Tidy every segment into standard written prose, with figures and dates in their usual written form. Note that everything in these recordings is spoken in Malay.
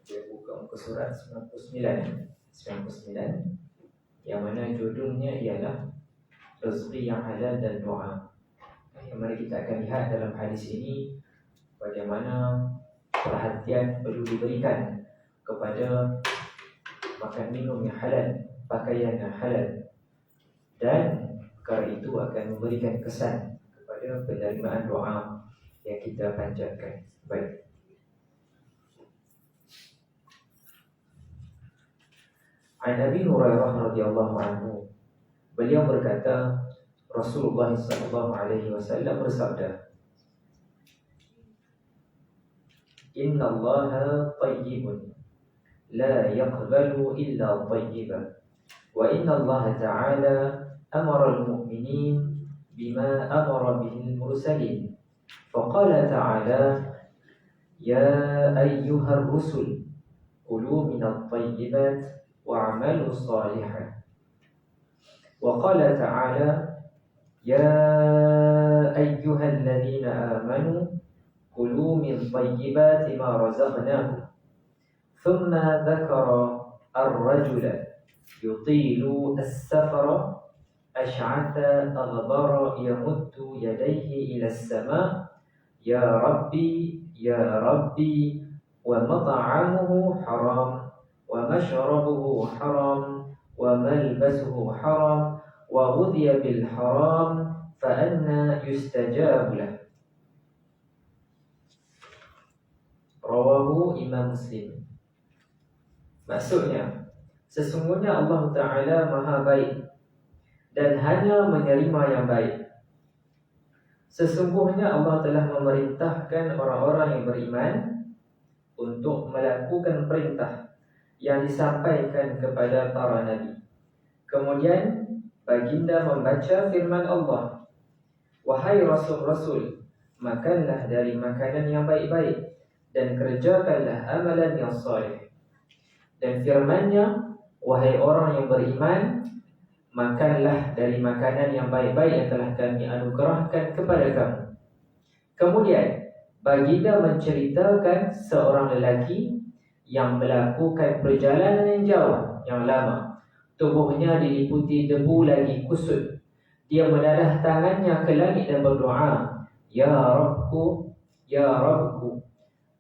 Dia buka muka surat 99, yang mana judulnya ialah rezeki yang halal dan doa. Yang mana kita akan lihat dalam hadis ini bagaimana perhatian perlu diberikan kepada makan minum yang halal, pakaian yang halal, dan perkara itu akan memberikan kesan kepada penerimaan doa yang kita panjatkan. Baik. An Abi Hurairah radhiyallahu anhu, beliau berkata, Rasulullah sallallahu alaihi wasallam bersabda, Inna Allaha tayyibun la yaqbalu illa tayyiban, wa inna Allah ta'ala amara al-mu'minin bima amara bihi al-mursalin. Faqala ta'ala, Ya ayyuhar rusul kulu minat tayyibat wa'amalu salihan. Wa qala ta'ala, Ya ayyuhalladzina amanu kulu min tayyibati ma razaqnakum. Thumma dhakara ar-rajula yutilu as-safara ash'atha aghbara yamuddu yadayhi ila as-sama' Ya Rabbi, Ya Rabbi, wa mat'amuhu haram, wa mashrabuhu haram, wa malbasuhu haram, wa ghudhiya bil haram, fa anna yustajabu lah. Rawahu Imam Muslim. Maksudnya, sesungguhnya Allah Ta'ala maha baik dan hanya menerima yang baik. Sesungguhnya Allah telah memerintahkan orang-orang yang beriman untuk melakukan perintah yang disampaikan kepada para nabi. Kemudian baginda membaca firman Allah, Wahai Rasul-Rasul, makanlah dari makanan yang baik-baik dan kerjakanlah amalan yang saleh. Dan firman-Nya, Wahai orang yang beriman, makanlah dari makanan yang baik-baik yang telah kami anugerahkan kepada kamu. Kemudian baginda menceritakan seorang lelaki yang melakukan perjalanan yang jauh, yang lama. Tubuhnya diliputi debu lagi kusut. Dia menadah tangannya ke langit dan berdoa, Ya Rabbku, Ya Rabbku.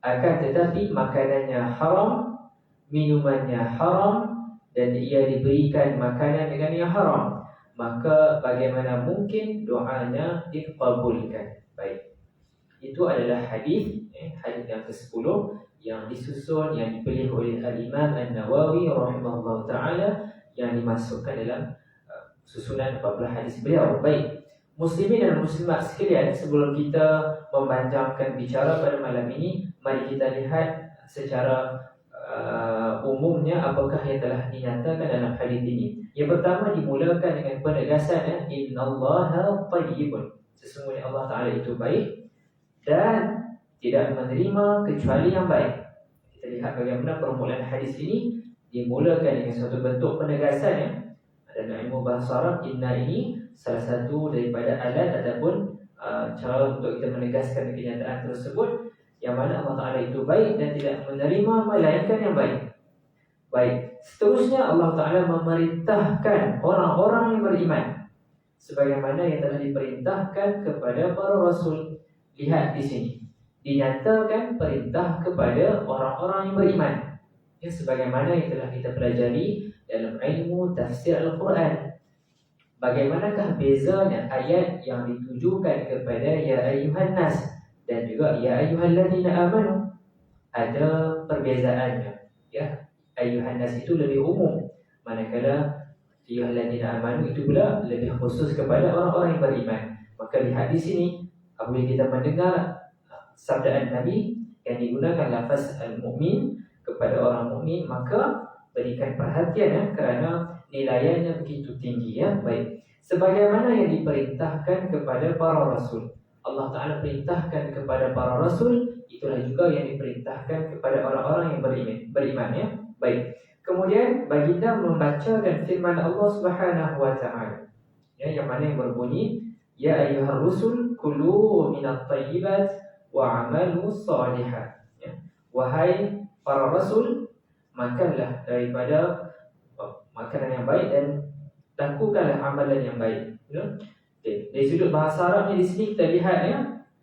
Akan tetapi makanannya haram, minumannya haram, dan ia diberikan makanan dengan yang haram, maka bagaimana mungkin doanya dikabulkan? Baik. Itu adalah hadis yang ke-10 yang disusun, yang dipilih oleh Al-Imam An-Nawawi rahimahullah ta'ala, yang dimasukkan dalam susunan 14 hadis beliau. Baik. Muslimin dan muslimat sekalian, sebelum kita memanjangkan bicara pada malam ini, mari kita lihat secara umumnya apakah yang telah dinyatakan dalam hadis ini. Yang pertama dimulakan dengan penegasan Innallaha tayyibun, sesungguhnya Allah Ta'ala itu baik dan tidak menerima kecuali yang baik. Kita lihat bagaimana permulaan hadis ini dimulakan dengan suatu bentuk penegasan. Dalam ilmu bahasa Arab, inna ini salah satu daripada alat ataupun cara untuk kita menegaskan kenyataan tersebut, yang mana Allah Ta'ala itu baik dan tidak menerima melainkan yang baik. Baik, seterusnya Allah Ta'ala memerintahkan orang-orang yang beriman sebagaimana yang telah diperintahkan kepada para rasul. Lihat di sini, dinyatakan perintah kepada orang-orang yang beriman, ya, sebagaimana yang telah kita pelajari dalam ilmu tafsir Al-Quran. Bagaimanakah bezanya ayat yang ditujukan kepada Ya Ayyuhan Nas dan juga Ya Ayyuhalladzina Amanu? Ada perbezaannya, ya. Ayyuhan Nas itu lebih umum, manakala Ayyuhalladzina Amanu itu pula lebih khusus kepada orang-orang yang beriman. Maka lihat di sini, apabila kita mendengar sabdaan Nabi yang digunakan lafaz al-mu'min kepada orang mukmin, maka berikan perhatian, ya, kerana nilainya begitu tinggi, ya. Baik, sebagaimana yang diperintahkan kepada para rasul, Allah Ta'ala perintahkan kepada para rasul, itulah juga yang diperintahkan kepada orang-orang yang beriman, ya. Baik, kemudian baginda membacakan firman Allah Subhanahu wa Ta'ala, ya, yang mana yang berbunyi, Ya ayyuhar rusul kulu minat tayyibat wa amalu salihan, ya. Wahai para rasul, makanlah daripada makanan yang baik dan lakukanlah amalan yang baik. Okay. Dari sudut bahasa Arabnya di sini kita lihat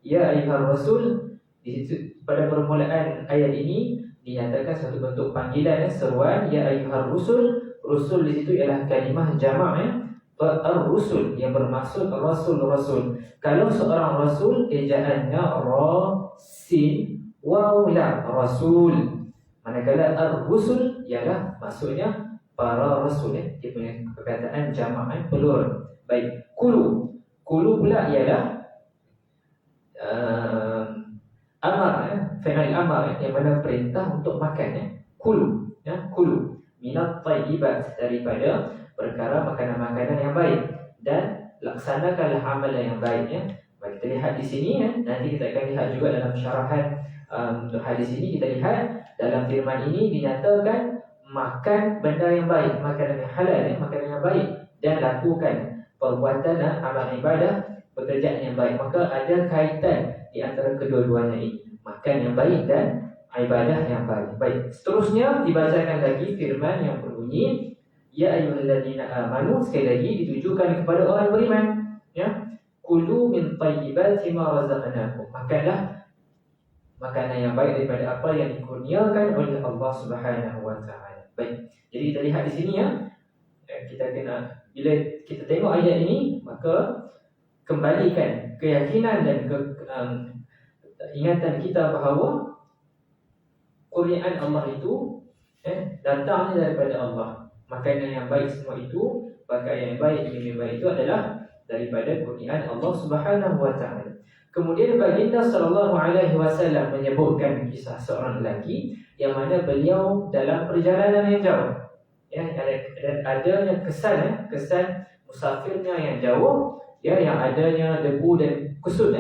ya ayyuhar rasul, di situ pada permulaan ayat ini dinyatakan satu bentuk panggilan seruan ya ayyuhar rusul. Rusul di situ ialah kalimah jamak ar-rusul yang bermaksud rasul-rasul. Kalau seorang rasul ejaannya ra sin waw lam rasul. Manakala ar-rusul ialah maksudnya para rasul. Dia punya perkataan jamak plural. Baik, kulu pula ialah amar fi'il amar yang mana perintah untuk makan kulu minat thayyibat, daripada perkara makanan-makanan yang baik, dan laksanakanlah amalan yang baik. Baik, kita lihat di sini nanti kita akan lihat juga dalam syarahan hadis ini. Kita lihat dalam firman ini dinyatakan makan benda yang baik, makanan yang halal, makanan yang baik, dan lakukan perbuatan amal ibadah, pekerjaan yang baik. Maka ada kaitan di antara kedua-duanya ini, makan yang baik dan ibadah yang baik. Baik, seterusnya dibacakan lagi firman yang berbunyi ya ayyuhalladzina amanu, sekali lagi ditujukan kepada orang beriman, kulu min thayyibati ma razaqnakum, makanlah makanan yang baik daripada apa yang dikurniakan oleh Allah Subhanahu wa taala. Baik, jadi kita lihat di sini kita kena, bila kita tengok ayat ini, maka kembalikan keyakinan dan ingatan kita bahawa kurniaan Allah itu datangnya daripada Allah. Makanan yang baik semua itu, pakaian yang baik, minum yang baik itu adalah daripada kurniaan Allah Subhanahu wa taala. Kemudian baginda sallallahu alaihi wasallam menyebutkan kisah seorang lelaki yang mana beliau dalam perjalanan yang jauh, dan adanya kesan musafirnya yang jauh, yang adanya debu dan kusut,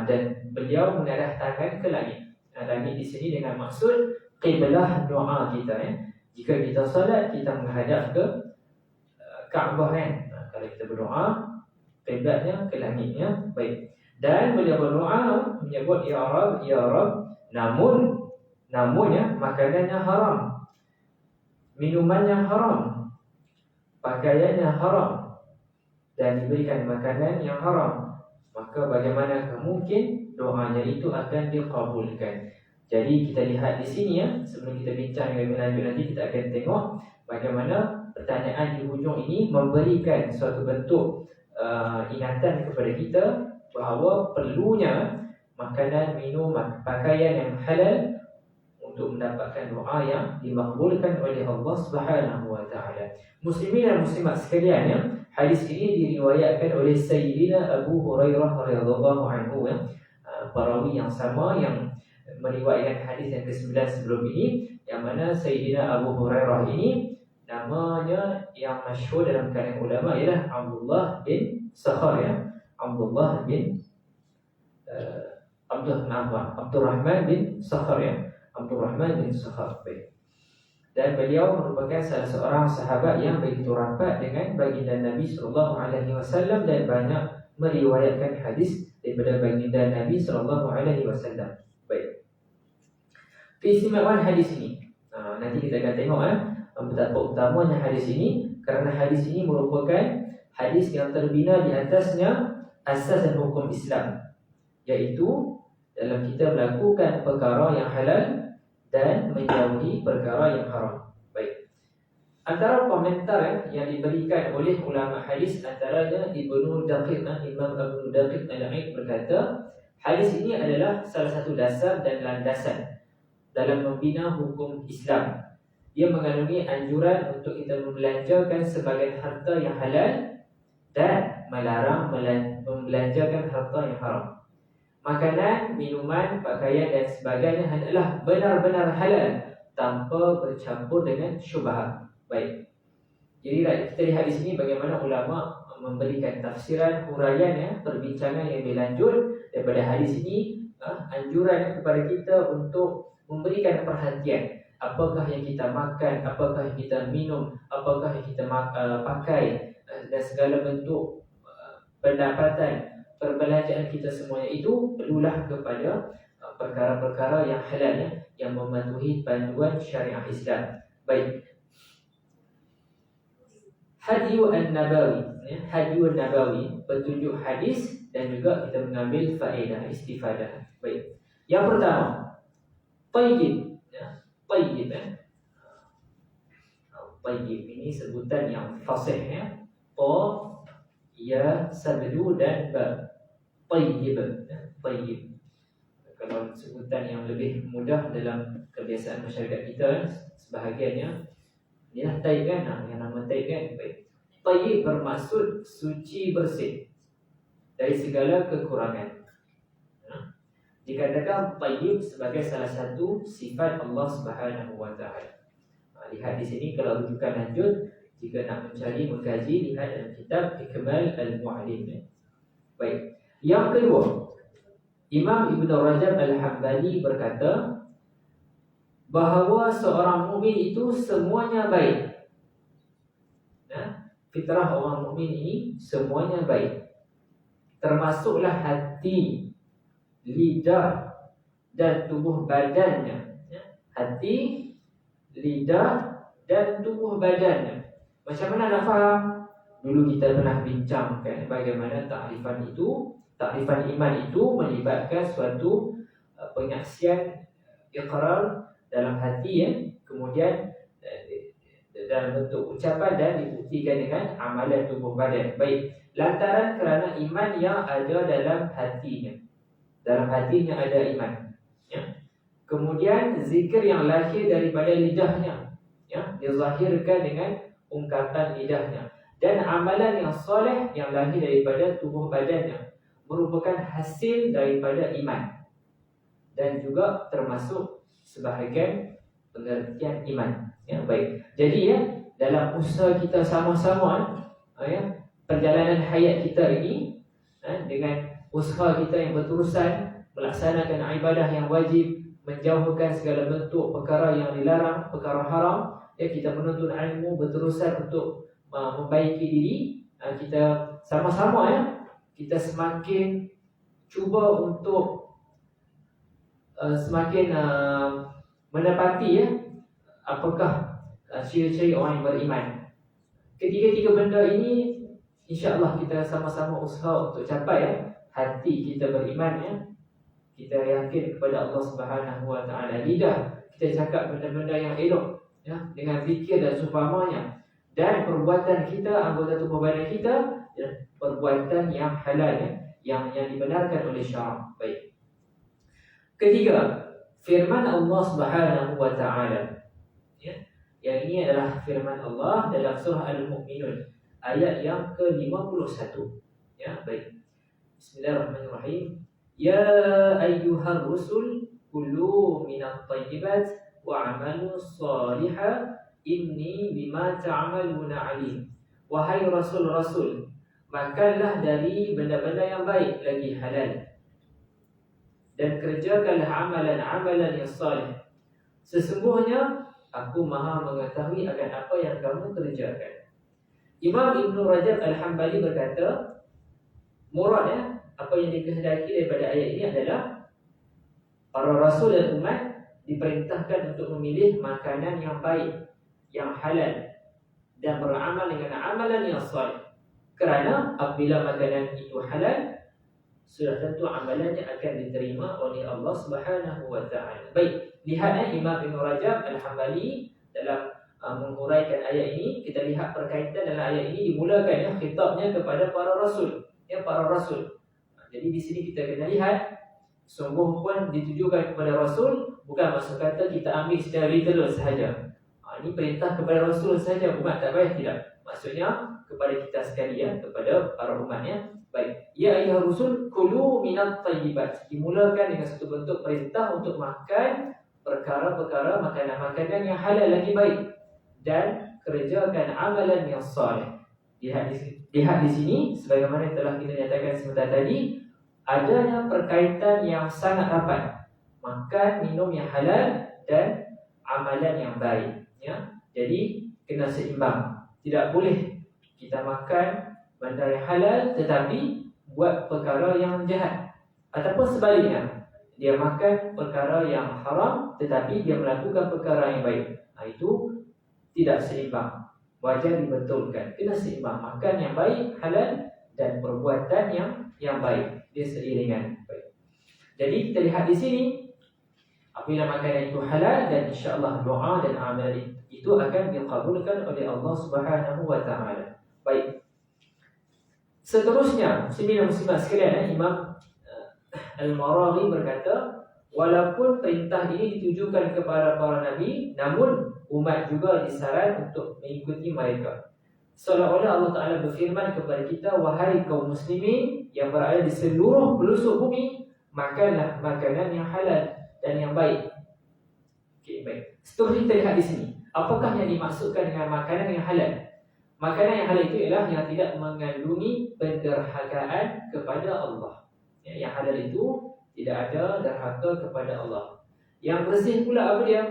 dan beliau mengadah tangan ke langit. Langit di sini dengan maksud qiblah doa kita. Jika kita salat, kita menghadap ke Kaabah. Kalau kita berdoa, qiblatnya ke langitnya. Baik. Dan beliau berdoa menyebut ya Rab, namun makanannya haram, minumannya haram, pakaiannya haram, dan diberikan makanan yang haram. Maka bagaimana mungkin doanya itu akan dikabulkan? Jadi kita lihat di sini sebelum kita bincang lebih lanjut, nanti kita akan tengok bagaimana pertanyaan di hujung ini memberikan suatu bentuk ingatan kepada kita bahawa perlunya makanan, minum, pakaian yang halal untuk mendapatkan doa yang dimakbulkan oleh Allah Subhanahu wa taala. Muslimin dan muslimat sekalian, hadis ini diriwayatkan oleh Sayyidina Abu Hurairah radhiyallahu anhu, perawi yang sama yang meriwayatkan hadis yang ke-9 sebelum ini, yang mana Sayyidina Abu Hurairah ini namanya yang masyhur dalam kalangan ulama ialah Abdullah bin Sakhar, Abdullah bin Abdurrahman bin Sakhar, Abdurrahman bin Sakhar. Dan beliau merupakan salah seorang sahabat yang begitu rapat dengan baginda Nabi sallallahu alaihi wasallam dan banyak meriwayatkan hadis daripada baginda Nabi sallallahu alaihi wasallam. Baik. Keistimewaan hadis ini, nanti kita akan tengok betapa utamanya hadis ini, kerana hadis ini merupakan hadis yang terbina di atasnya asas dan hukum Islam, iaitu dalam kita melakukan perkara yang halal dan menjauhi perkara yang haram. Baik. Antara komentar yang diberikan oleh ulama hadis, antaranya Ibnu Daqiq, Imam Ibnu Daqiq Al-Aid berkata, hadis ini adalah salah satu dasar dan landasan dalam membina hukum Islam. Dia mengandungi anjuran untuk kita membelanjakan sebagian harta yang halal dan melarang membelanjakan harta yang haram. Makanan, minuman, pakaian dan sebagainya hendaklah benar-benar halal tanpa bercampur dengan syubhat. Baik. Jadi kita lihat di sini bagaimana ulama memberikan tafsiran, huraian, perbincangan yang lebih lanjut daripada hadis ini, anjuran kepada kita untuk memberikan perhatian. Apakah yang kita makan, apakah yang kita minum, apakah yang kita pakai, dan segala bentuk pendapatan, perbelanjaan kita semuanya itu perlulah kepada perkara-perkara yang halal ya, yang mematuhi panduan syariah Islam. Baik. Hadyu an-Nabawi ya, Hadyu an-Nabawi, petunjuk hadis, dan juga kita mengambil faedah istifadah. Baik. Yang pertama, tayyib ya, tayyib ya. Tayyib ini sebutan yang fasih ya. Ta, ya, sabdu dan ba. Tayyib ya, tayyib. Kalau sebutan yang lebih mudah dalam kebiasaan masyarakat kita, sebahagiannya dia tayyib kan, yang nama tayyib kan. Baik. Tayyib bermaksud suci bersih dari segala kekurangan. Dikatakan tayyib sebagai salah satu sifat Allah Subhanahu wa taala. Lihat di sini kalau rujukan lanjut, jika nak mencari mengkaji, lihat dalam kitab Ikmal Al-Mu'allim. Baik. Yang kedua, Imam Ibn Rajab Al-Hambali berkata bahawa seorang mukmin itu semuanya baik. Fitrah orang mukmin ini semuanya baik, termasuklah hati, lidah dan tubuh badannya. Hati, lidah dan tubuh badannya. Macam mana nak faham? Dulu kita pernah bincangkan bagaimana takrifan itu. Takrifan iman itu melibatkan suatu penyaksian iqrar dalam hati ya, kemudian dalam bentuk ucapan dan dibuktikan dengan amalan tubuh badan. Baik, lantaran kerana iman yang ada dalam hatinya. Dalam hatinya ada iman ya. Kemudian zikir yang lahir daripada lidahnya ya, dizahirkan dengan ungkapan lidahnya. Dan amalan yang soleh yang lahir daripada tubuh badannya merupakan hasil daripada iman, dan juga termasuk sebahagian pengertian iman ya. Baik, jadi ya, dalam usaha kita sama-sama ya, perjalanan hayat kita ini dengan usaha kita yang berterusan melaksanakan ibadah yang wajib, menjauhkan segala bentuk perkara yang dilarang, perkara haram ya, kita menuntut ilmu berterusan untuk membaiki diri. Kita sama-sama ya, kita semakin cuba untuk semakin mendapati ya, apakah ciri-ciri orang yang beriman. Ketiga-tiga benda ini insya-Allah kita sama-sama usaha untuk capai ya. Hati kita beriman ya, kita yakin kepada Allah Subhanahu wa taala. Lidah kita cakap benda-benda yang elok ya, dengan zikir dan seumpamanya. Dan perbuatan kita, anggota tubuh badan kita ya, perbuatan yang halal ya, yang dibenarkan oleh syarak. Baik. Ketiga, firman Allah Subhanahu wa taala ya. Yang ini adalah firman Allah dalam surah Al-Mu'minun ayat yang ke-51 ya. Baik. Bismillahirrahmanirrahim. Ya ayyuhar rusul kulu minat thayyibat wa'amalu salihah inni bima ta'amaluna alim. Wahai rasul-rasul, makanlah dari benda-benda yang baik lagi halal, dan kerjakanlah amalan-amalan yang salih. Sesungguhnya aku maha mengetahui akan apa yang kamu kerjakan. Imam Ibn Rajab Al-Hambali berkata, muradnya apa yang dikehendaki daripada ayat ini adalah para rasul dan umat diperintahkan untuk memilih makanan yang baik, yang halal, dan beramal dengan amalan yang salih. Kerana apabila makanan itu halal, sudah tentu amalannya akan diterima oleh Allah Subhanahu wa taala. Baik, lihat Imam Ibn Rajab Al-Hambali dalam menguraikan ayat ini, kita lihat perkaitan dalam ayat ini dimulakan ya, khitabnya kepada para rasul ya, para rasul. Jadi di sini kita kena lihat, sungguh pun ditujukan kepada rasul, bukan maksud kata kita ambil secara literal sahaja. Ini perintah kepada rasul saja, bukan, tak payah, tidak. Maksudnya kepada kita sekalian, kepada para umatnya. Baik, ya ayyuhar rusul kulu minat thayyibat, dimulakan dengan satu bentuk perintah untuk makan perkara-perkara, makanan-makanan yang halal lagi baik, dan kerjakan amalan yang saleh. Lihat di sini, sebagaimana yang telah kita nyatakan sebentar tadi, adanya perkaitan yang sangat rapat, makan, minum yang halal dan amalan yang baik ya. Jadi kena seimbang. Tidak boleh kita makan benda yang halal tetapi buat perkara yang jahat, ataupun sebaliknya, dia makan perkara yang haram tetapi dia melakukan perkara yang baik, itu tidak seimbang. Wajar dibetulkan, kena seimbang. Makan yang baik, halal, dan perbuatan yang baik, dia seiringan. Baik. Jadi kita lihat di sini, apabila makanan itu halal, dan insya-Allah doa dan amal itu akan dikabulkan oleh Allah Subhanahu wa taala. Baik. Seterusnya, muslimin dan muslimat sekalian, Imam Al-Maraghi berkata, walaupun perintah ini ditujukan kepada para nabi, namun umat juga disaran untuk mengikuti mereka. Seolah-olah Allah Ta'ala berfirman kepada kita, wahai kaum muslimin yang berada di seluruh pelosok bumi, makanlah makanan yang halal dan yang baik. Okey, baik. Seterusnya kita lihat di sini, apakah yang dimaksudkan dengan makanan yang halal? Makanan yang halal itu ialah yang tidak mengandungi penderhakaan kepada Allah. Yang halal itu tidak ada derhaka kepada Allah. Yang bersih pula apa dia?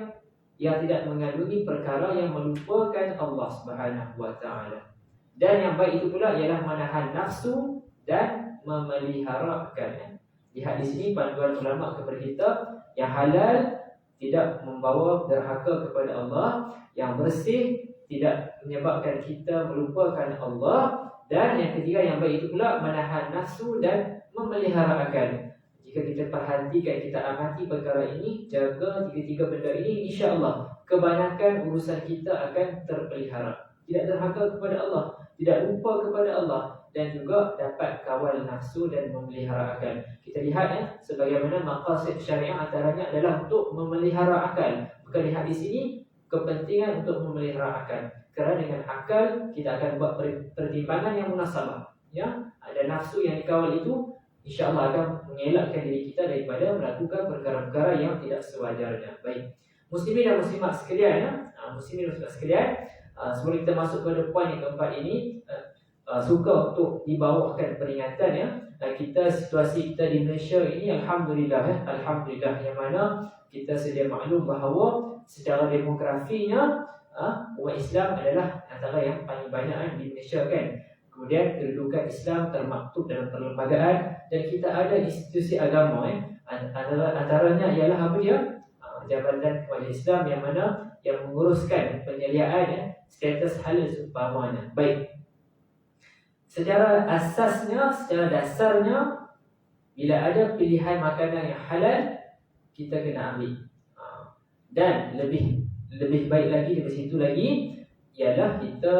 Yang tidak mengandungi perkara yang melupakan Allah Subhanahu wa taala. Dan yang baik itu pula ialah menahan nafsu dan memeliharakannya. Lihat di sini panduan ulama kepada kita, yang halal tidak membawa derhaka kepada Allah, yang bersih tidak menyebabkan kita melupakan Allah, dan yang ketiga yang baik itu pula menahan nafsu dan memelihara akal. Jika kita perhatikan, kita amati perkara ini, jaga tiga-tiga benda ini, insya-Allah kebanyakan urusan kita akan terpelihara. Tidak derhaka kepada Allah, tidak lupa kepada Allah, dan juga dapat kawal nafsu dan memelihara akal. Kita lihat sebagaimana maqasid syariah antaranya adalah untuk memelihara akal. Bukan lihat di sini kepentingan untuk memelihara akal. Kerana dengan akal kita akan buat pertimbangan yang munasabah. Ada nafsu yang dikawal itu, insya-Allah akan mengelakkan diri kita daripada melakukan perkara-perkara yang tidak sewajarnya. Baik. Muslimin dan muslimat sekalian, sebelum kita masuk pada poin yang keempat ini, suka untuk dibawakan peringatan kita, situasi kita di Malaysia ini alhamdulillah, yang mana kita sedia maklum bahawa secara demografinya umat Islam adalah antara yang paling banyak di Malaysia kan. Kemudian kedudukan Islam termaktub dalam perlembagaan, dan kita ada institusi agama antaranya ialah apa dia? Jabatan Kemajuan Islam yang mana yang menguruskan penyediaan status halal seumpamanya. Baik. Secara asasnya, secara dasarnya, bila ada pilihan makanan yang halal, kita kena ambil. Dan lebih baik lagi dari situ lagi ialah kita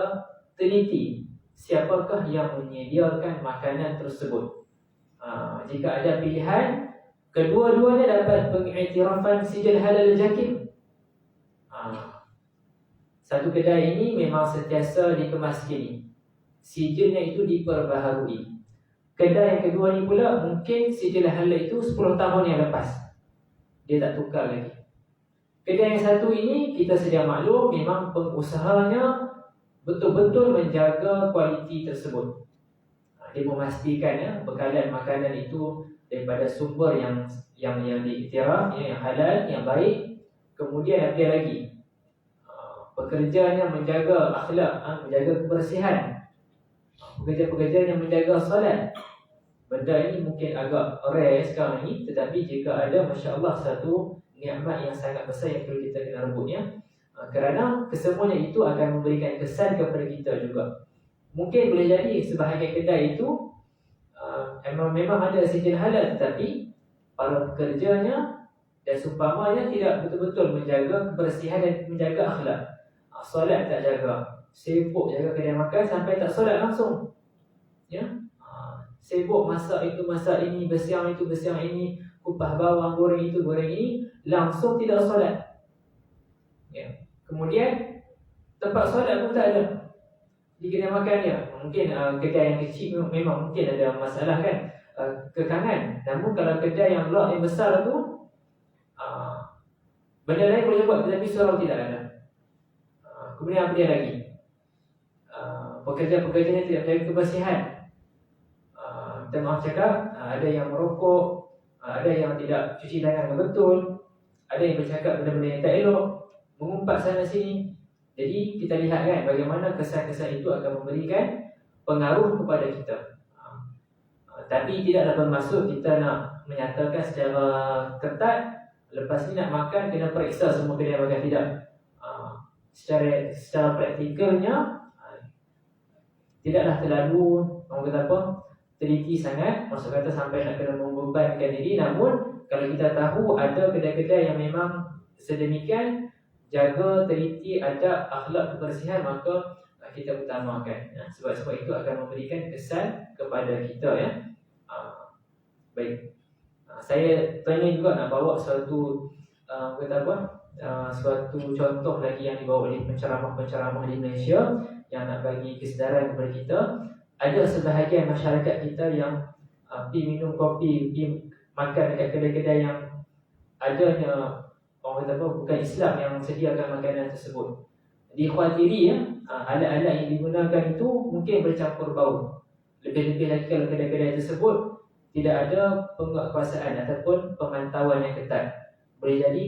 teliti siapakah yang menyediakan makanan tersebut. Jika ada pilihan, kedua-duanya dapat pengiktirafan sijil halal jakim. Satu kedai ini memang sentiasa dikemas kini, sijilnya itu diperbaharui. Kedai yang kedua ni pula mungkin sijil halal itu 10 tahun yang lepas dia tak tukar lagi. Kedai yang satu ini kita sedia maklum memang pengusahanya betul-betul menjaga kualiti tersebut. Dia memastikan bekalan makanan itu daripada sumber yang diiktiraf, yang halal, yang baik. Kemudian ada lagi pekerjanya menjaga akhlak, menjaga kebersihan. Pekerja-pekerja yang menjaga solat. Benda ini mungkin agak rare sekarang ini, tetapi jika ada, masya-Allah, satu nikmat yang sangat besar yang perlu kita kena rebutnya. Kerana kesemuanya itu akan memberikan kesan kepada kita juga. Mungkin boleh jadi sebahagian kedai itu memang ada sijil halal, tetapi para pekerjanya dan seumpamanya tidak betul-betul menjaga kebersihan dan menjaga akhlak. Solat tak jaga, sibuk jaga kedai makan sampai tak solat langsung. Sibuk masak itu masak ini, bersiang itu bersiang ini, kupas bawang, goreng itu goreng ini, langsung tidak solat. Kemudian tempat solat pun tak ada di kedai makan dia. Mungkin kedai yang kecil memang mungkin ada masalah kan, kekangan. Namun kalau kedai yang lot yang besar tu, benda lain boleh buat tetapi surau tidak ada. Kemudian apa dia lagi? Pekerja-pekerjanya tidak menjaga kebersihan. Minta maaf cakap, ada yang merokok, ada yang tidak cuci tangan dengan betul, ada yang bercakap benda-benda yang tak elok, mengumpat sana sini. Jadi kita lihat kan bagaimana kesan-kesan itu akan memberikan pengaruh kepada kita. Tapi tidaklah bermaksud kita nak menyatakan secara ketat lepas ni nak makan kena periksa semua kedai makan, tidak. Secara praktikalnya tidaklah terlalu orang kata apa, teliti sangat, maksud kata sampai nak kena membebankan diri. Namun kalau kita tahu ada kedai-kedai yang memang sedemikian jaga teliti adab akhlak kebersihan, maka kita utamakan, sebab itu akan memberikan kesan kepada kita, ya. Baik, saya tanya juga nak bawa suatu kata apa, suatu contoh lagi yang dibawa oleh penceramah-penceramah di Malaysia yang nak bagi kesedaran kepada kita. Ada sebahagian masyarakat kita yang pergi minum kopi, pergi makan dekat kedai-kedai yang adanya orang kata apa, bukan Islam yang sediakan makanan tersebut. Dikhawatiri, alat-alat yang digunakan itu mungkin bercampur bau. Lebih-lebih lagi kalau kedai-kedai tersebut tidak ada penguatkuasaan ataupun pemantauan yang ketat. Boleh jadi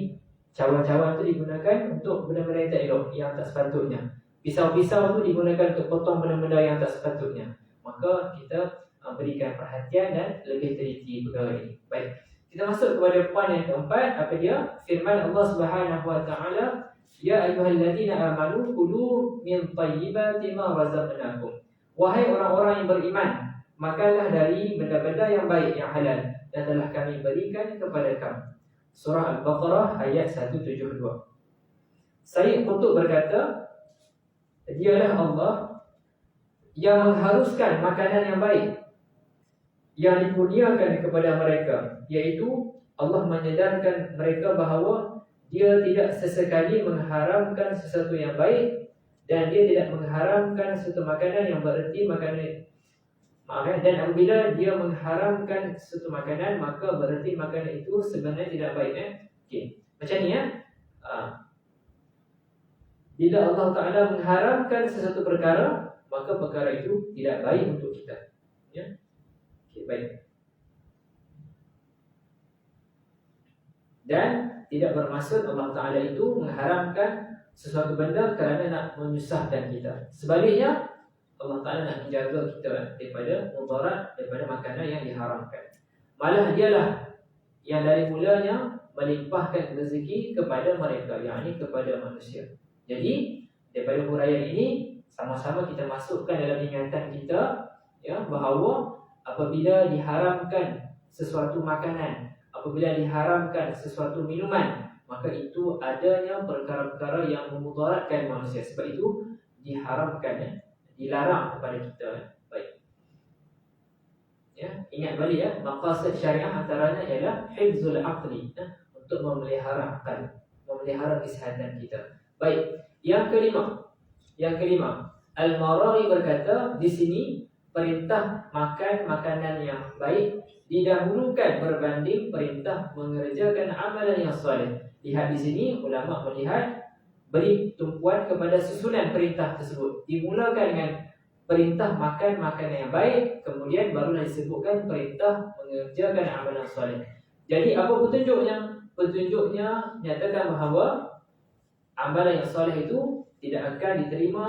cawan-cawan itu digunakan untuk benda-benda yang tak elok, yang tak sepatutnya. Pisau-pisau itu digunakan untuk potong benda-benda yang tak sepatutnya. Maka kita berikan perhatian dan lebih teliti perkara ini. Baik, kita masuk kepada poin yang keempat. Apa dia? Firman Allah Subhanahu Wa Taala, Ya ayyuhalladzina amanu kulu min thayyibati ma razaqnakum. Wahai orang-orang yang beriman, makanlah dari benda-benda yang baik, yang halal yang telah kami berikan kepada kamu. Surah Al-Baqarah ayat 172. Sayyid Qutb berkata, Dialah Allah yang mengharuskan makanan yang baik yang dikurniakan kepada mereka, iaitu Allah menyedarkan mereka bahawa Dia tidak sesekali mengharamkan sesuatu yang baik, dan Dia tidak mengharamkan sesuatu makanan yang bererti makanan. Dan apabila Dia mengharamkan sesuatu makanan, maka bererti makanan itu sebenarnya tidak baik. Okay. Macam ni, bila Allah Ta'ala mengharamkan sesuatu perkara, maka perkara itu tidak baik untuk kita, ya. Okay, baik. Dan tidak bermaksud Allah Ta'ala itu mengharamkan sesuatu benda kerana nak menyusahkan kita. Sebaliknya, Allah Ta'ala nak menjaga kita daripada mudarat, daripada makanan yang diharamkan. Malah dialah yang dari mulanya melimpahkan rezeki kepada mereka, yakni kepada manusia. Jadi daripada huraian ini sama-sama kita masukkan dalam ingatan kita, ya, bahawa apabila diharamkan sesuatu makanan, apabila diharamkan sesuatu minuman, maka itu adanya perkara-perkara yang memudaratkan manusia. Sebab itu diharamkan, dilarang kepada kita. Baik. Ya, ingat balik, ya, maqasid syariah antaranya ialah hifzul aqli, untuk memelihara akal, memelihara kesihatan kita. Baik, yang kelima, Al-Maraghi berkata di sini perintah makan makanan yang baik didahulukan berbanding perintah mengerjakan amalan yang soleh. Lihat di sini ulama melihat beri tumpuan kepada susunan perintah tersebut. Dimulakan dengan perintah makan makanan yang baik, kemudian barulah disebutkan perintah mengerjakan amalan soleh. Jadi apa petunjuknya? Petunjuknya nyatakan bahawa amalan yang soleh itu tidak akan diterima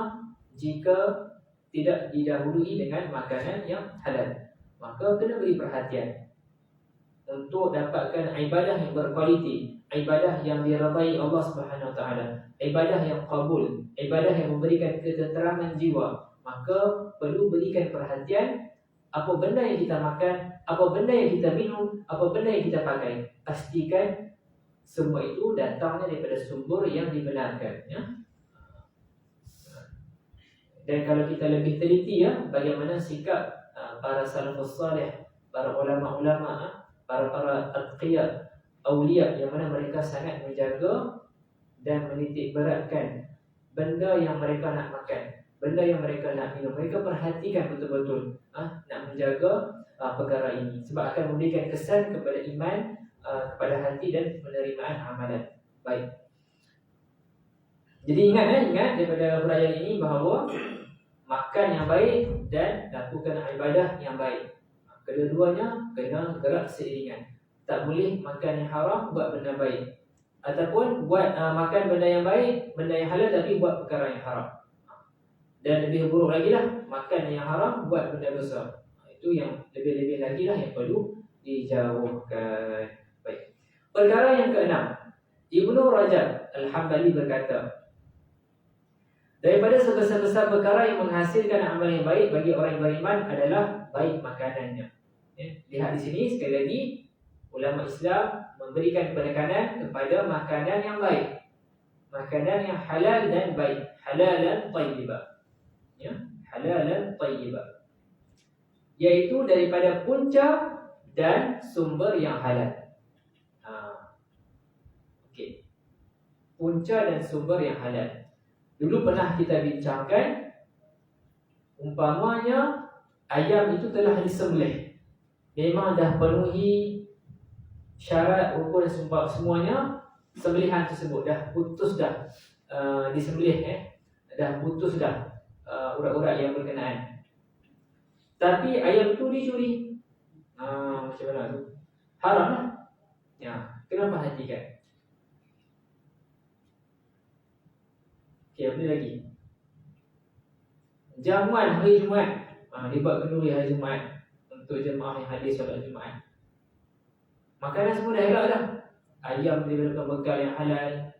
jika tidak didahului dengan makanan yang halal. Maka kena beri perhatian untuk dapatkan ibadah yang berkualiti, ibadah yang diridai Allah Subhanahu Wa Taala, ibadah yang qabul, ibadah yang memberikan ketenteraman jiwa. Maka perlu berikan perhatian apa benda yang kita makan, apa benda yang kita minum, apa benda yang kita pakai. Pastikan semua itu datangnya daripada sumber yang dibenarkan, ya. Dan kalau kita lebih teliti, ya, bagaimana sikap para salafus salih, para ulama-ulama, para atqiya, awliya, yang mana mereka sangat menjaga dan menitik beratkan benda yang mereka nak makan, benda yang mereka nak minum. Mereka perhatikan betul-betul, nak menjaga perkara ini, sebab akan memberikan kesan kepada iman, kepada hati dan penerimaan amalan. Baik. Jadi ingat daripada huraian ini bahawa makan yang baik dan lakukan ibadah yang baik, kedua-duanya kena gerak seiringan. Tak boleh makan yang haram buat benda baik, ataupun buat makan benda yang baik, benda yang halal, tapi buat perkara yang haram. Dan lebih buruk lagi lah, makan yang haram buat benda dosa. Itu yang lebih-lebih lagi lah yang perlu dijauhkan. Baik. Perkara yang keenam, Ibnu Rajab Al-Hambali berkata, daripada sebesar-besar perkara yang menghasilkan amal yang baik bagi orang yang beriman adalah baik makanannya. Ya, lihat di sini sekali lagi, ulama Islam memberikan penekanan kepada makanan yang baik, makanan yang halal dan baik, halalan thayyibah. Ya, halalan thayyibah, yaitu daripada punca dan sumber yang halal. Okey. Punca dan sumber yang halal. Dulu pernah kita bincangkan, umpamanya ayam itu telah disembelih, memang dah penuhi syarat rukun semuanya, sembelihan tersebut dah putus dah, disembelih, dah putus dah urat-urat yang berkenaan. Tapi ayam itu dicuri, macam mana tu? Haram lah. Ya, kenapa hatikan? Okey, apa lagi? Jamuan hari Jumaat, dibuat kenduri hari Jumaat untuk jemaah yang hadir solat Jumaat. Makanan semua dah elak dah. Ayam diberikan bekal yang halal,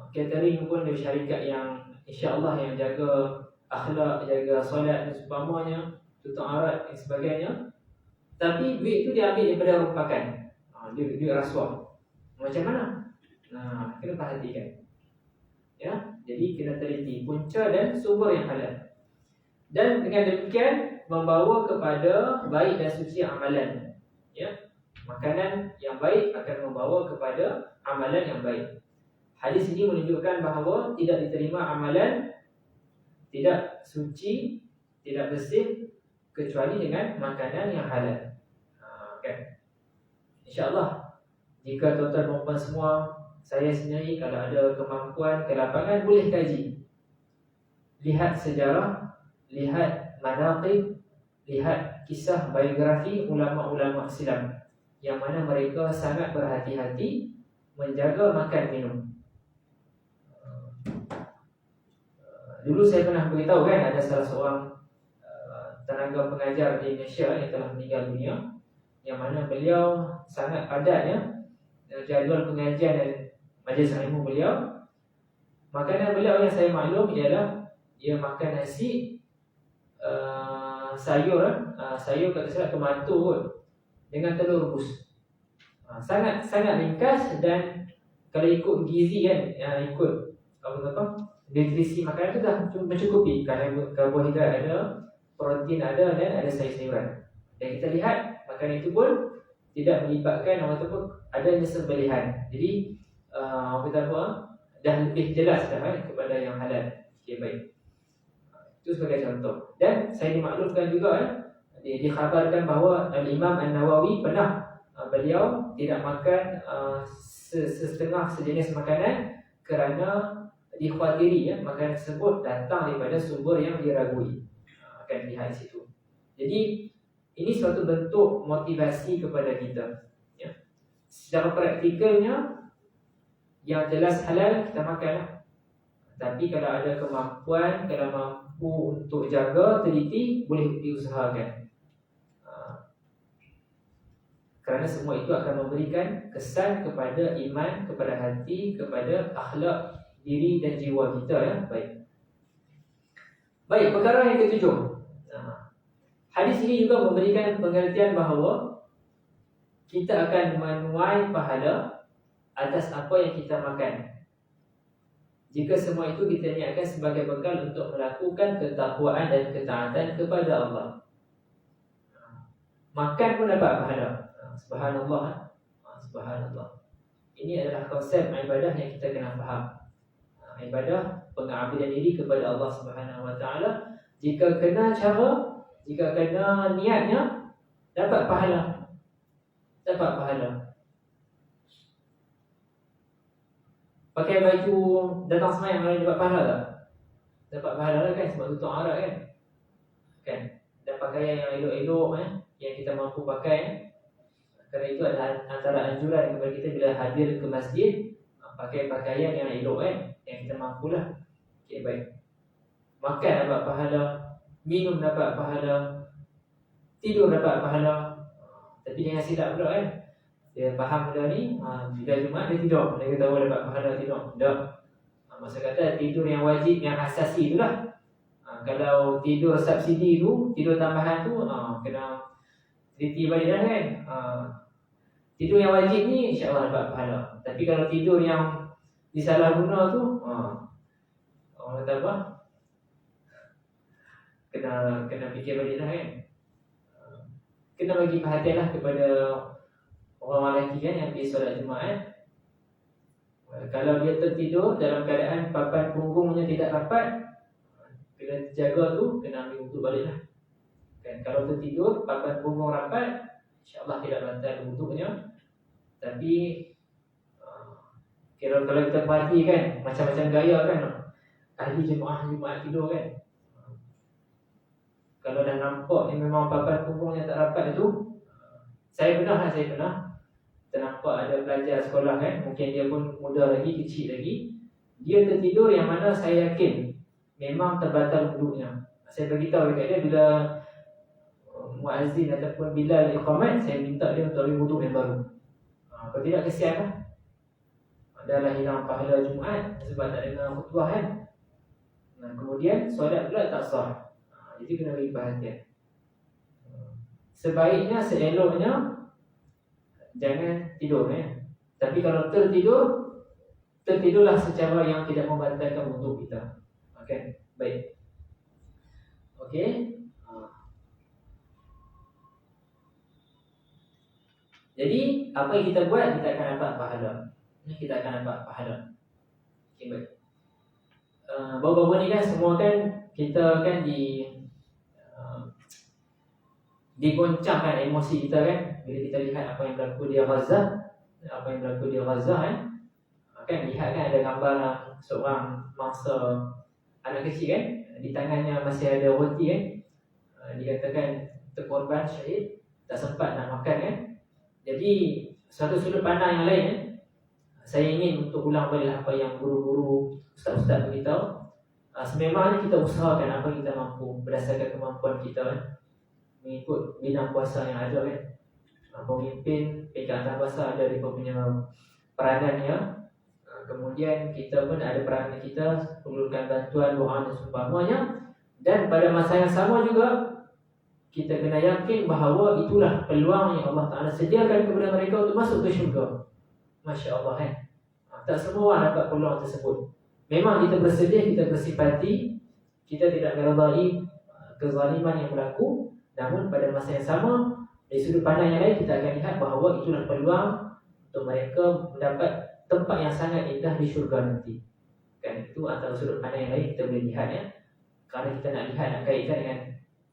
catering pun dari syarikat yang insya-Allah yang jaga akhlak, jaga solat dan seumpamanya, tutup aurat dan sebagainya. Tapi duit tu diambil daripada orang makan. Duit rasuah. Macam mana? Kena perhatikan. Ya, jadi kena teliti punca dan sumber yang halal. Dan dengan demikian membawa kepada baik dan suci amalan. Ya. Makanan yang baik akan membawa kepada amalan yang baik. Hadis ini menunjukkan bahawa tidak diterima amalan tidak suci, tidak bersih kecuali dengan makanan yang halal. Kan? InsyaAllah, jika tuan-tuan dan puan semua, saya sendiri kalau ada kemampuan, kelapangan, boleh kaji. Lihat sejarah, lihat manaqib, lihat kisah biografi ulama-ulama Islam yang mana mereka sangat berhati-hati menjaga makan minum. Dulu saya pernah beritahu kan, ada salah seorang tenaga pengajar di Malaysia yang telah meninggal dunia, yang mana beliau sangat padat jadual pengajian dan majlis ilmu beliau. Makanan beliau yang saya maklum ialah dia makan nasi, sayur kata saya tomato kot, dengan telur rebus. Sangat ringkas, dan kalau ikut gizi kan, ikut apa nutrisi makanan tu dah mencukupi. Karbohidrat ada, protein ada, dan ada sayur-sayuran. Dan kita lihat makanan itu pun tidak melibatkan orang tu pun adanya sembelihan. Jadi kita dah lebih jelas dah kepada yang halal. Okey, baik. Itu sebagai contoh. Dan saya dimaklumkan juga dikhabarkan bahawa Imam An-Nawawi pernah beliau tidak makan setengah sejenis makanan kerana dikhawatiri makanan tersebut datang daripada sumber yang diragui. Akan dilihat di situ. Jadi ini suatu bentuk motivasi kepada kita. Ya. Secara praktikalnya, yang jelas halal kita makanlah. Tapi kalau ada kemampuan, kalau mampu untuk jaga, teliti, boleh diusahakan. Kerana semua itu akan memberikan kesan kepada iman, kepada hati, kepada akhlak diri dan jiwa kita. Ya, baik. Baik, perkara yang ketujuh. Hadis ini juga memberikan pengertian bahawa kita akan menuai pahala atas apa yang kita makan, jika semua itu kita niatkan sebagai bekal untuk melakukan ketakwaan dan ketaatan kepada Allah. Makan pun dapat pahala. Subhanallah. Subhanallah. Ini adalah konsep ibadah yang kita kena faham. Ibadah pengabdian diri kepada Allah Subhanahu Wa Taala, jika kena cara, jika kena niatnya, dapat pahala. Dapat pahala. Pakai baju datang semayang, mana dapat pahala tak? Dapat pahala kan, sebab tutup aurat kan. Kan? Dan pakaian yang elok-elok yang kita mampu pakai. Kerana itu adalah antara anjuran kepada kita bila hadir ke masjid, pakai pakaian yang elok kan, yang kita mampulah. Okey, baik. Makan dapat pahala, minum dapat pahala, tidur dapat pahala. Tapi jangan silap pula kan. Dia faham benda ni, bila Jumaat dia tidur, dia kata dapat pahala tidur. Tak. Maksud kata tidur yang wajib, yang asasi itulah. Kalau tidur subsidi tu, tidur tambahan tu, kena teliti balik dah kan. Tidur yang wajib ni insya-Allah dapat pahala. Tapi kalau tidur yang disalahguna tu, orang kata apa? Kena fikir balik dah kan. Kena bagi perhatian lah kepada orang lelaki kan yang pergi solat Jumaat. Kalau dia tertidur dalam keadaan papan punggungnya tidak rapat, kena jaga tu, kena ambil wuduk balik lah kan. Kalau tertidur papan punggung rapat, insya-Allah tidak batal wuduknya. Tapi kalau kita perhati kan, macam-macam gaya kan ahli Jumaat tidur kan. Kalau dah nampak ni memang papan punggungnya tak rapat tu, saya pernah ternampak ada pelajar sekolah kan, mungkin dia pun muda lagi, kecil lagi, dia tertidur yang mana saya yakin memang terbatal wuduknya. Saya beritahu dekat dia bila muazzin ataupun Bilal iqamat, saya minta dia untuk ambil wuduk yang baru. Kalau tidak kesian lah, adalah hilang pahala Jumaat sebab tak dengar khutbah kan. Kemudian solat pula tak sah. Jadi kena beri perhatian. Sebaiknya, seeloknya jangan tidur ya. Tapi kalau tertidurlah secara yang tidak membatalkan wuduk kita. Okey, baik. Okey. Jadi apa yang kita buat, kita akan dapat pahala. Kita akan dapat pahala. Okey, baik. Baru-baru ni kan semua kan kita kan digoncangkan emosi kita kan bila kita lihat apa yang berlaku di Gaza, kan lihat kan ada gambar seorang mangsa anak kecil kan, di tangannya masih ada roti kan, dikatakan terkorban syahid, tak sempat nak makan kan. Jadi satu sudut pandang yang lain saya ingin untuk ulang balik apa yang guru-guru, ustaz-ustaz beritahu. Sememangnya kita usahakan apa kita mampu berdasarkan kemampuan kita kan, mengikut bidang kuasa yang ada kan. Pemimpin peringkat antarabangsa ada dia punya peranannya. Kemudian kita pun ada peranan kita, perlukan bantuan, doa dan seumpamanya. Dan pada masa yang sama juga kita kena yakin bahawa itulah peluang yang Allah Ta'ala sediakan kepada mereka untuk masuk ke syurga. Masya Allah kan. Tak semua orang dapat peluang tersebut. Memang kita bersedia, kita bersipati, kita tidak meredai kezaliman yang berlaku. Namun pada masa yang sama, dari sudut pandang yang lain, kita akan lihat bahawa itulah peluang untuk mereka mendapat tempat yang sangat indah di syurga nanti. Kan, itu antara sudut pandang yang lain kita boleh lihat ya. Kalau kita nak lihat, nak kaitkan dengan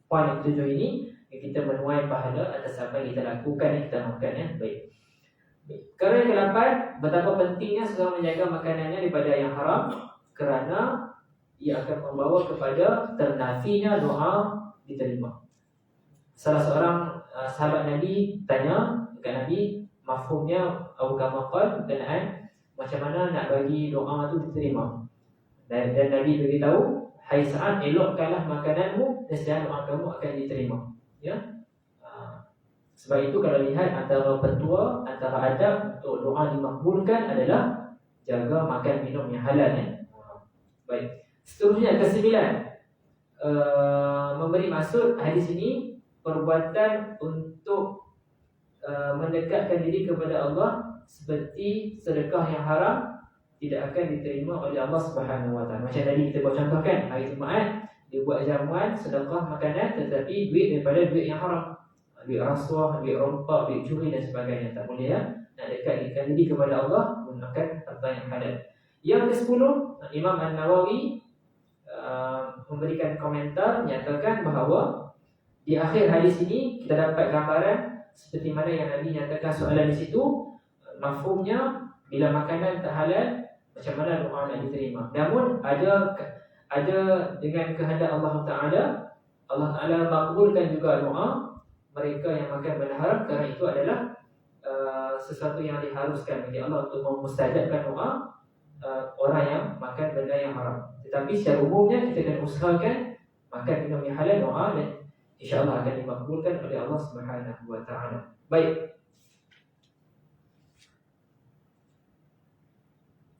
poin yang ketujuh ini, kita menuai pahala atas apa yang kita lakukan, yang kita makan ya. Baik. Kerana yang ke-8, betapa pentingnya seseorang menjaga makanannya daripada yang haram, kerana ia akan membawa kepada ternafinya doa diterima. Salah seorang sahabat Nabi tanya dekat Nabi, mafhumnya Abu Kamakal berkenaan macam mana nak bagi doa tu diterima. Dan Nabi beritahu, hai Sa'ad, elokkanlah makananmu, nescaya doa kamu akan diterima. Ya. Sebab itu kalau lihat antara petua, antara adab untuk doa dimakbulkan adalah jaga makan minum yang halal ya. Baik. Seterusnya ke-9, memberi maksud hadis ini perbuatan untuk mendekatkan diri kepada Allah seperti sedekah yang haram tidak akan diterima oleh Allah Subhanahu Wa Taala. Macam tadi kita buat contohkan, hari Jumaat dia buat jamuan sedekah makanan tetapi duit daripada duit yang haram, duit rasuah, duit rompak, duit curi dan sebagainya. Tak boleh ya. Nak dekatkan diri kepada Allah menggunakan harta yang halal. Yang ke-10, Imam An-Nawawi memberikan komentar menyatakan bahawa di akhir hadis ini kita dapat gambaran seperti mana yang Nabi nyatakan soalan di situ. Mafhumnya bila makanan tak halal, macam mana doa nak diterima. Namun ada dengan kehendak Allah Ta'ala makbulkan juga doa mereka yang makan benda haram, kerana itu adalah sesuatu yang diharuskan bagi Allah untuk memustajabkan doa orang yang makan benda yang haram. Tetapi secara umumnya kita kena usahakan makan minum yang halal, doa InsyaAllah akan dimakbulkan oleh Allah Subhanahu wa ta'ala. Baik,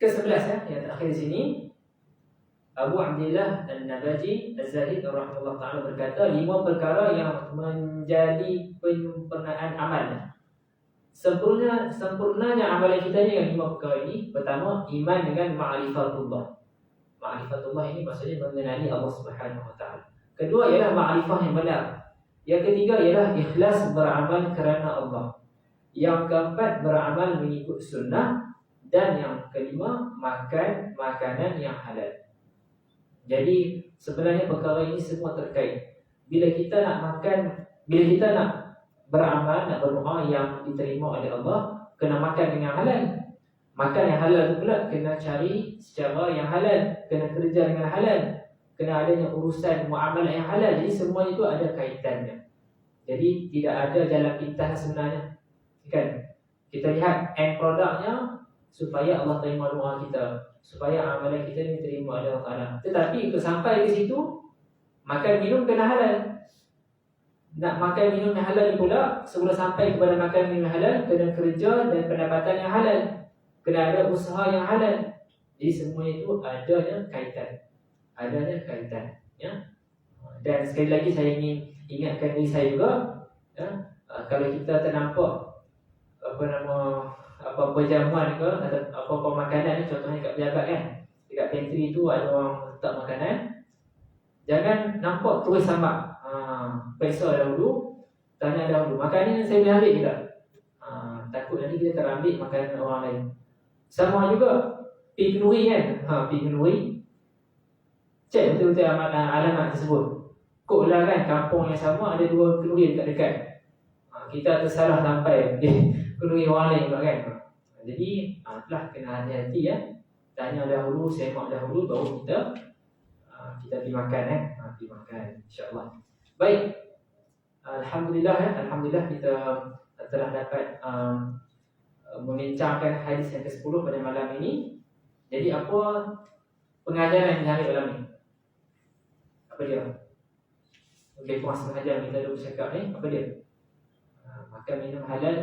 ke-11 ya, yang terakhir di sini. Abu Abdillah An-Nabaji Az-Zahid rahimahullah ta'ala berkata, 5 perkara yang menjadi penyempurnaan amal. Sempurnanya amalan kita ni dengan 5 perkara ini. Pertama, iman dengan ma'rifatullah. Ma'rifatullah ini maksudnya mengenali Allah Subhanahu wa ta'ala. Kedua ialah ma'rifah yang benar. Yang ketiga ialah ikhlas beramal kerana Allah. Yang keempat, beramal mengikut sunnah. Dan yang kelima, makan makanan yang halal. Jadi sebenarnya perkara ini semua terkait. Bila kita nak makan, bila kita nak beramal, nak berdoa yang diterima oleh Allah, kena makan dengan halal. Makan yang halal tu pula kena cari secara yang halal, kena kerja dengan halal, kena adanya urusan muamalah yang halal. Jadi semua itu ada kaitannya. Jadi tidak ada jalan pintas sebenarnya, kan? Kita lihat end produknya supaya Allah terima doa kita, supaya amalan kita ni diterima oleh Allah Ta'ala. Tetapi untuk sampai ke situ, makan minum kena halal. Nak makan minum yang halal pula, sebelum sampai kepada makan minum yang halal, kena kerja dan pendapatan yang halal, kena ada usaha yang halal. Jadi semua itu adanya kaitan. Adanya kaitan, ya? Dan sekali lagi saya ingin ingatkan diri saya juga, ya? Kalau kita ternampak apa-apa jamuan ke atau apa-apa makanan ni, contohnya kat pejabat kan, dekat pantry tu ada orang letak makanan, jangan nampak terus sambak. Periksa dahulu, tanya dahulu, makanan ni saya boleh ambil ke tak? Takut nanti kita terambil makanan orang lain. Sama juga pergi kenduri kan, pergi kenduri, cek betul-betul alamat tersebut. Kok lah kan, kampung yang sama ada 2 kenduri dekat-dekat. Kita tersalah sampai kenduri orang lain pula kan. Jadi itulah, kena hati-hati ya. Tanya dahulu, semak dahulu, baru kita pergi makan pergi makan, insya-Allah. Baik, alhamdulillah ya, alhamdulillah kita telah dapat membincangkan hadis yang ke-10 pada malam ini. Jadi apa pengajaran yang hari malam ini? Apa dia? Lebih kurang setengah jam kita duduk bercakap ni. Apa dia? Makan minum halal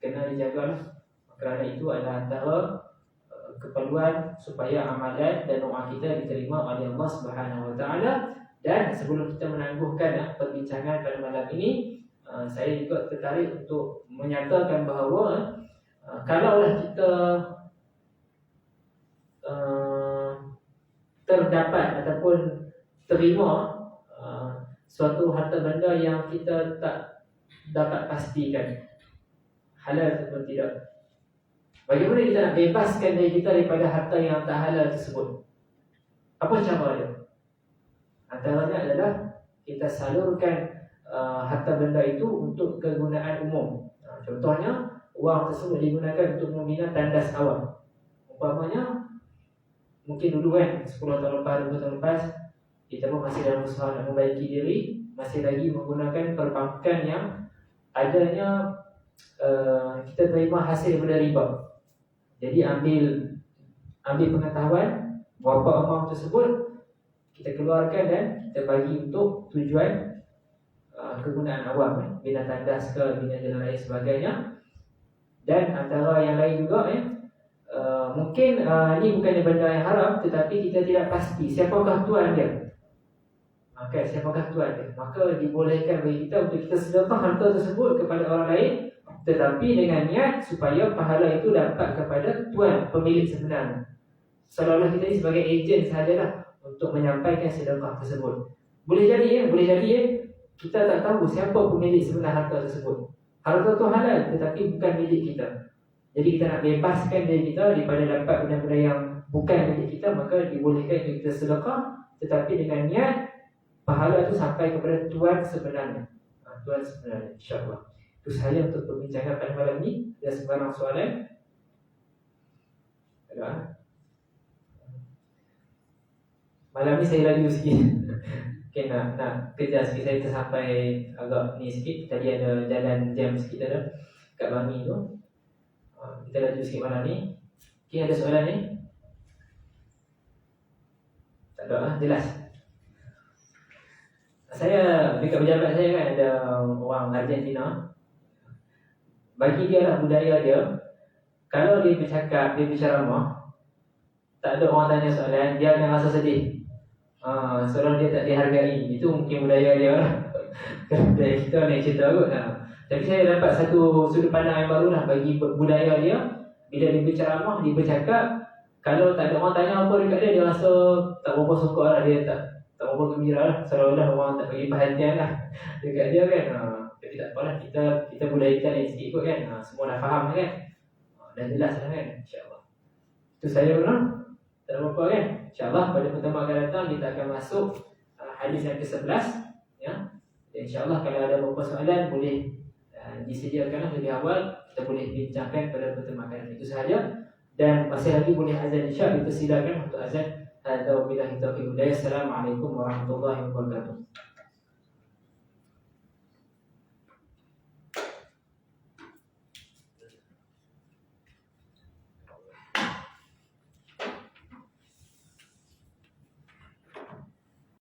kena dijagalah. Kerana itu adalah antara keperluan supaya amalan dan doa kita diterima oleh Allah Subhanahu wa ta'ala. Dan sebelum kita menangguhkan perbincangan pada malam ini, saya juga tertarik untuk menyatakan bahawa kalaulah kita terdapat ataupun terima suatu harta benda yang kita tak dapat pastikan halal ataupun tidak, bagaimana kita nak bebaskan diri kita daripada harta yang tak halal tersebut? Apa cara dia? Antaranya adalah kita salurkan harta benda itu untuk kegunaan umum. Contohnya, wang tersebut digunakan untuk membina tandas awam. Umpamanya, mungkin dulu kan, 10 tahun lepas, 20 tahun lepas, kita pun masih dalam usaha nak membaiki diri, masih lagi menggunakan perbankan yang adanya kita terima hasil daripada riba. Jadi ambil pengetahuan berapa amount tersebut, kita keluarkan dan kita bagi untuk tujuan kegunaan awam, bina tandas ke, bina jalan raya sebagainya. Dan antara yang lain juga mungkin ini bukannya benda yang haram, tetapi kita tidak pasti siapakah tuan dia. Siapakah tuan dia? Maka dibolehkan bagi kita untuk kita sedekah harta tersebut kepada orang lain, tetapi dengan niat supaya pahala itu dapat kepada tuan pemilik sebenarnya. Seolah-olah kita ini sebagai ejen sahajalah untuk menyampaikan sedekah tersebut. Boleh jadi kita tak tahu siapa pemilik sebenar harta tersebut. Harta itu halal tetapi bukan milik kita. Jadi kita nak bebaskan diri kita daripada dapat benda-benda yang bukan milik kita, maka dibolehkan kita sedekah, tetapi dengan niat pahala itu sampai kepada tuan sebenarnya. Tuan sebenarnya, insya-Allah. Itu sahaja untuk perbincangan pada malam ini. Ada sebarang soalan? Ada? Malam ni saya laju sikit. Okay, nak kejar sikit. Saya tersampai agak ni sikit. Tadi ada jalan jam sikit ada kat Bangi tu. Kita laju sikit malam ni. Okay, ada soalan ni? Tak ada lah, jelas. Saya dekat pejabat saya kan ada orang Argentina. Bagi dia lah budaya dia, kalau dia bercakap, dia berceramah, tak ada orang tanya soalan, dia akan rasa sedih. Seorang dia tak dihargai. Itu mungkin budaya dia lah. Budaya kita lain cerita kot lah. Tapi saya dapat satu sudut pandang yang baru lah bagi budaya dia. Bila dia berceramah, dia bercakap, kalau tak ada orang tanya apa dekat dia, dia rasa tak berapa suka lah. Dia tak berapa gembira lah. Seolah-olah orang tak bagi perhatian lah dekat dia kan. Tapi tak apalah, kita budaya kita lain sikit kot kan. Semua dah faham kan. Dah jelas lah kan, insyaAllah. Itu saya pernah. Tak ada apa-apa kan. InsyaAllah pada pertemuan akan datang kita akan masuk hadis yang ke-11 ya. Dan insyaAllah kalau ada beberapa soalan boleh disediakan lebih awal, kita boleh bincangkan pada pertemuan akan datang. Itu sahaja. Dan masih lagi boleh azan isya, kita silakan untuk azan. Wabillahi taufiq. Assalamualaikum warahmatullahi wabarakatuh.